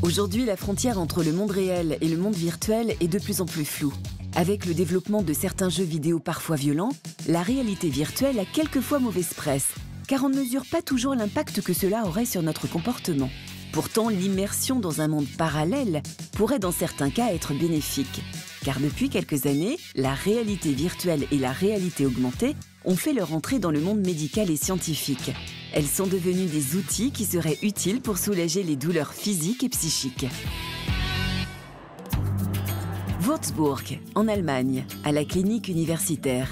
Aujourd'hui, la frontière entre le monde réel et le monde virtuel est de plus en plus floue. Avec le développement de certains jeux vidéo parfois violents, la réalité virtuelle a quelquefois mauvaise presse, car on ne mesure pas toujours l'impact que cela aurait sur notre comportement. Pourtant, l'immersion dans un monde parallèle pourrait dans certains cas être bénéfique. Car depuis quelques années, la réalité virtuelle et la réalité augmentée ont fait leur entrée dans le monde médical et scientifique. Elles sont devenues des outils qui seraient utiles pour soulager les douleurs physiques et psychiques. Würzburg, en Allemagne, à la clinique universitaire.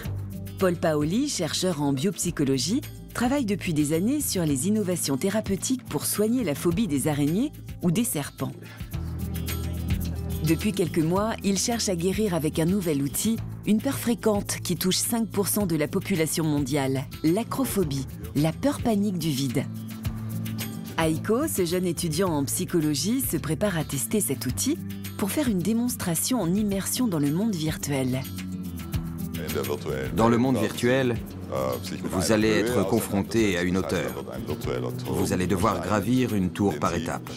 Paul Paoli, chercheur en biopsychologie, travaille depuis des années sur les innovations thérapeutiques pour soigner la phobie des araignées ou des serpents. Depuis quelques mois, il cherche à guérir avec un nouvel outil une peur fréquente qui touche 5% de la population mondiale, l'acrophobie, la peur panique du vide. Heiko, ce jeune étudiant en psychologie, se prépare à tester cet outil pour faire une démonstration en immersion dans le monde virtuel. Dans le monde virtuel, vous allez être confronté à une hauteur. Vous allez devoir gravir une tour par étape.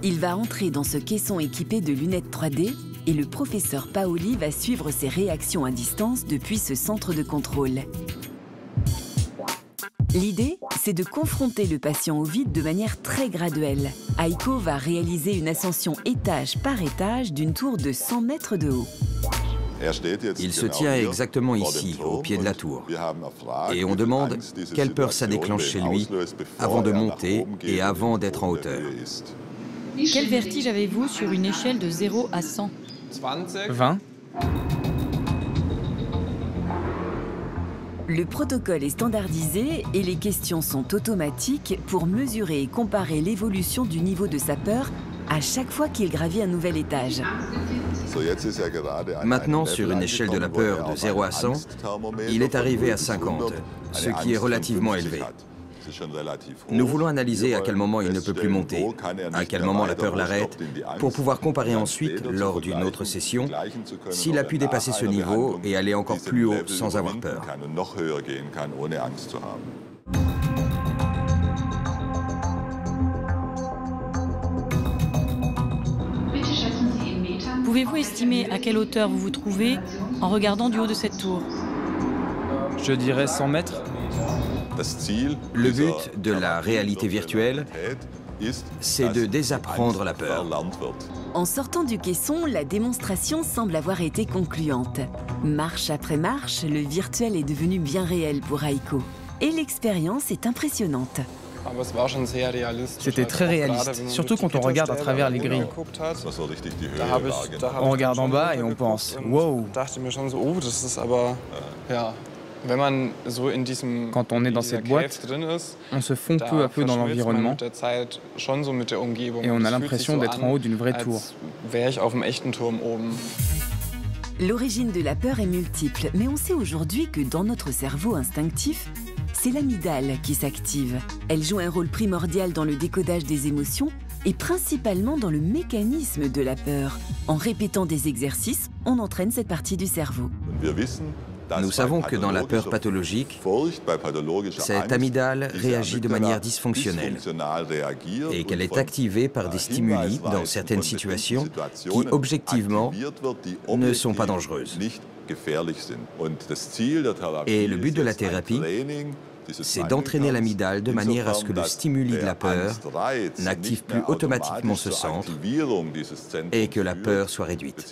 Il va entrer dans ce caisson équipé de lunettes 3D et le professeur Paoli va suivre ses réactions à distance depuis ce centre de contrôle. L'idée, c'est de confronter le patient au vide de manière très graduelle. Heiko va réaliser une ascension étage par étage d'une tour de 100 mètres de haut. Il se tient exactement ici, au pied de la tour. Et on demande quelle peur ça déclenche chez lui avant de monter et avant d'être en hauteur. Quel vertige avez-vous sur une échelle de 0 à 100 ? 20. Le protocole est standardisé et les questions sont automatiques pour mesurer et comparer l'évolution du niveau de sa peur à chaque fois qu'il gravit un nouvel étage. Maintenant, sur une échelle de la peur de 0 à 100, il est arrivé à 50, ce qui est relativement élevé. Nous voulons analyser à quel moment il ne peut plus monter, à quel moment la peur l'arrête, pour pouvoir comparer ensuite, lors d'une autre session, s'il a pu dépasser ce niveau et aller encore plus haut sans avoir peur. Pouvez-vous estimer à quelle hauteur vous vous trouvez en regardant du haut de cette tour ? Je dirais 100 mètres. Le but de la réalité virtuelle, c'est de désapprendre la peur. En sortant du caisson, la démonstration semble avoir été concluante. Marche après marche, le virtuel est devenu bien réel pour Heiko. Et l'expérience est impressionnante. C'était très réaliste, surtout quand on regarde à travers les grilles. On regarde en bas et on pense « wow ». Quand on est dans cette boîte, on se fond peu à peu dans l'environnement et on a l'impression d'être en haut d'une vraie tour. L'origine de la peur est multiple, mais on sait aujourd'hui que dans notre cerveau instinctif, c'est l'amygdale qui s'active. Elle joue un rôle primordial dans le décodage des émotions et principalement dans le mécanisme de la peur. En répétant des exercices, on entraîne cette partie du cerveau. Nous savons que dans la peur pathologique, cette amygdale réagit de manière dysfonctionnelle et qu'elle est activée par des stimuli dans certaines situations qui, objectivement, ne sont pas dangereuses. Et le but de la thérapie, c'est d'entraîner l'amygdale de manière à ce que le stimuli de la peur n'active plus automatiquement ce centre et que la peur soit réduite.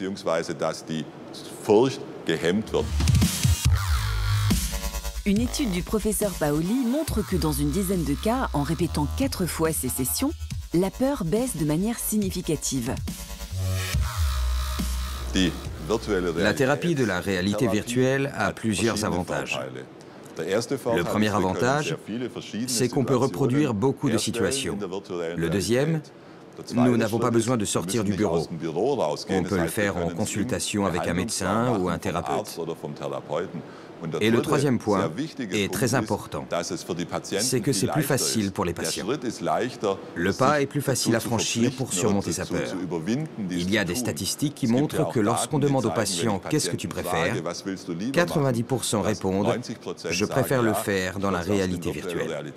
Une étude du professeur Paoli montre que dans une dizaine de cas, en répétant 4 fois ces sessions, la peur baisse de manière significative. La thérapie de la réalité virtuelle a plusieurs avantages. Le premier avantage, c'est qu'on peut reproduire beaucoup de situations. Le deuxième, nous n'avons pas besoin de sortir du bureau. On peut le faire en consultation avec un médecin ou un thérapeute. Et le troisième point est très important, c'est que c'est plus facile pour les patients. Le pas est plus facile à franchir pour surmonter sa peur. Il y a des statistiques qui montrent que lorsqu'on demande aux patients « qu'est-ce que tu préfères ?», 90% répondent « je préfère le faire dans la réalité virtuelle ».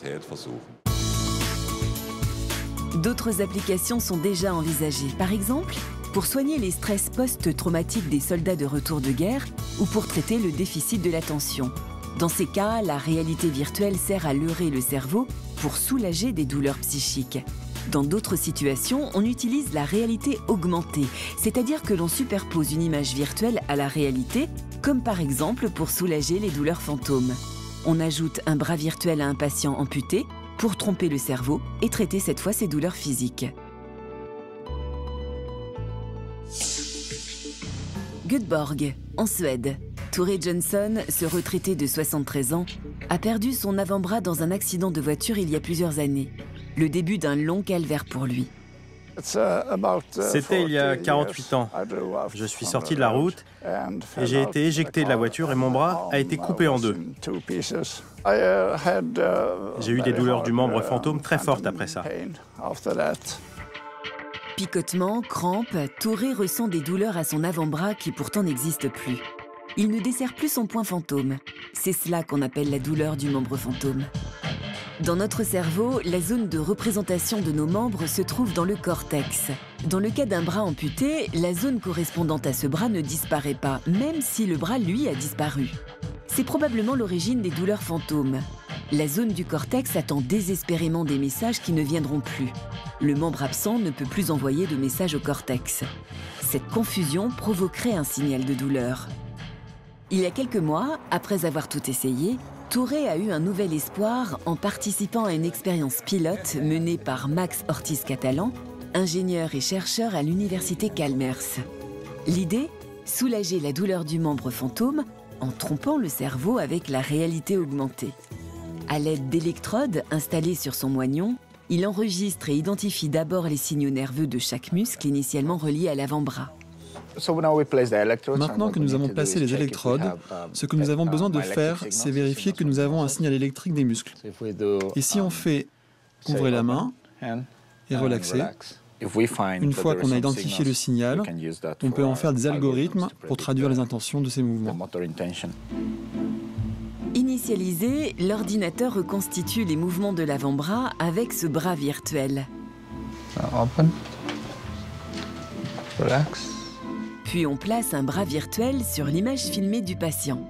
D'autres applications sont déjà envisagées. Par exemple, pour soigner les stress post-traumatiques des soldats de retour de guerre ou pour traiter le déficit de l'attention. Dans ces cas, la réalité virtuelle sert à leurrer le cerveau pour soulager des douleurs psychiques. Dans d'autres situations, on utilise la réalité augmentée, c'est-à-dire que l'on superpose une image virtuelle à la réalité, comme par exemple pour soulager les douleurs fantômes. On ajoute un bras virtuel à un patient amputé pour tromper le cerveau et traiter cette fois ses douleurs physiques. Göteborg, en Suède. Touré Johnson, ce retraité de 73 ans, a perdu son avant-bras dans un accident de voiture il y a plusieurs années. Le début d'un long calvaire pour lui. C'était il y a 48 ans. Je suis sorti de la route et j'ai été éjecté de la voiture et mon bras a été coupé en deux. J'ai eu des douleurs du membre fantôme très fortes après ça. Picotements, crampes, Touré ressent des douleurs à son avant-bras qui pourtant n'existent plus. Il ne dessert plus son point fantôme. C'est cela qu'on appelle la douleur du membre fantôme. Dans notre cerveau, la zone de représentation de nos membres se trouve dans le cortex. Dans le cas d'un bras amputé, la zone correspondante à ce bras ne disparaît pas, même si le bras, lui, a disparu. C'est probablement l'origine des douleurs fantômes. La zone du cortex attend désespérément des messages qui ne viendront plus. Le membre absent ne peut plus envoyer de messages au cortex. Cette confusion provoquerait un signal de douleur. Il y a quelques mois, après avoir tout essayé, Touré a eu un nouvel espoir en participant à une expérience pilote menée par Max Ortiz-Catalan, ingénieur et chercheur à l'université Calmers. L'idée, soulager la douleur du membre fantôme en trompant le cerveau avec la réalité augmentée. À l'aide d'électrodes installées sur son moignon, il enregistre et identifie d'abord les signaux nerveux de chaque muscle initialement relié à l'avant-bras. Maintenant que nous avons placé les électrodes, ce que nous avons besoin de faire, c'est vérifier que nous avons un signal électrique des muscles. Et si on fait ouvrez la main et relaxer, une fois qu'on a identifié le signal, on peut en faire des algorithmes pour traduire les intentions de ces mouvements. Initialisé, l'ordinateur reconstitue les mouvements de l'avant-bras avec ce bras virtuel. Open. Relax. Puis on place un bras virtuel sur l'image filmée du patient.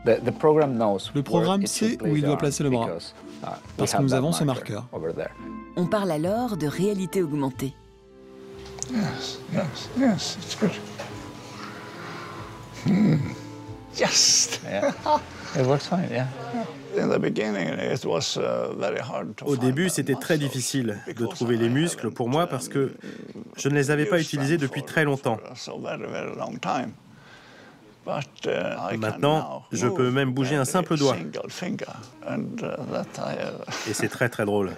Le programme sait où il doit placer le bras, parce que nous avons ce marqueur. On parle alors de réalité augmentée. Yes, it's good. Yes! Yeah. It works fine, yeah. Au début, c'était très difficile de trouver les muscles pour moi parce que je ne les avais pas utilisés depuis très longtemps. Maintenant, je peux même bouger un simple doigt. Et c'est très très drôle.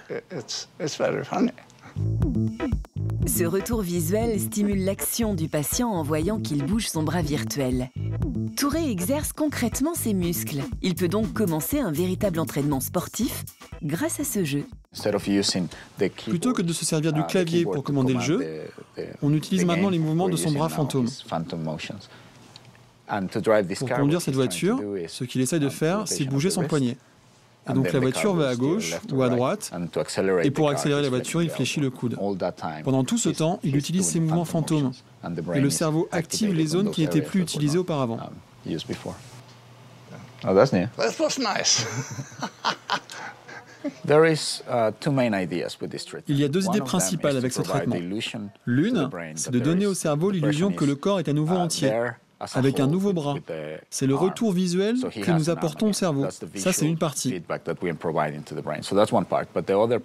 Ce retour visuel stimule l'action du patient en voyant qu'il bouge son bras virtuel. Touré exerce concrètement ses muscles. Il peut donc commencer un véritable entraînement sportif grâce à ce jeu. Plutôt que de se servir du clavier pour commander le jeu, on utilise maintenant les mouvements de son bras fantôme. Pour conduire cette voiture, ce qu'il essaye de faire, c'est bouger son poignet. Et donc la voiture va à gauche ou à droite, et pour accélérer la voiture, il fléchit le coude. Pendant tout ce temps, il utilise ses mouvements fantômes, et le cerveau active les zones qui n'étaient plus utilisées auparavant. Oh, that's new. That was nice. Il y a deux idées principales avec ce traitement. L'une, c'est de donner au cerveau l'illusion que le corps est à nouveau entier, avec un nouveau bras. C'est le retour visuel que nous apportons au cerveau. Ça, c'est une partie.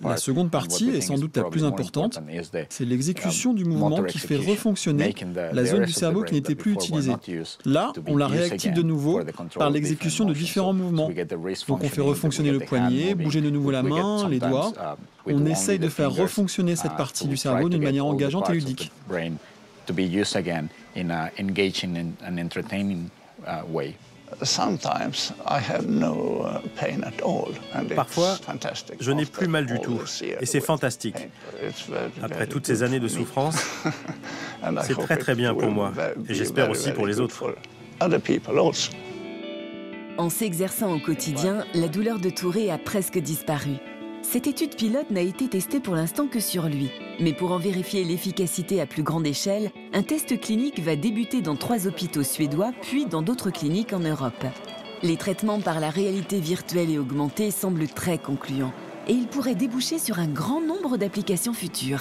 La seconde partie, et sans doute la plus importante, c'est l'exécution du mouvement qui fait refonctionner la zone du cerveau qui n'était plus utilisée. Là, on la réactive de nouveau par l'exécution de différents mouvements. Donc on fait refonctionner le poignet, bouger de nouveau la main, les doigts. On essaye de faire refonctionner cette partie du cerveau d'une manière engageante et ludique. To be used again in an engaging and entertaining way. Sometimes I have no pain at all, and parfois, je n'ai plus mal du tout, et c'est fantastique. Après toutes ces années de souffrance, c'est très très bien pour moi, et j'espère aussi pour les autres. En s'exerçant au quotidien, la douleur de Touré a presque disparu. Cette étude pilote n'a été testée pour l'instant que sur lui. Mais pour en vérifier l'efficacité à plus grande échelle, un test clinique va débuter dans 3 hôpitaux suédois, puis dans d'autres cliniques en Europe. Les traitements par la réalité virtuelle et augmentée semblent très concluants. Et ils pourraient déboucher sur un grand nombre d'applications futures.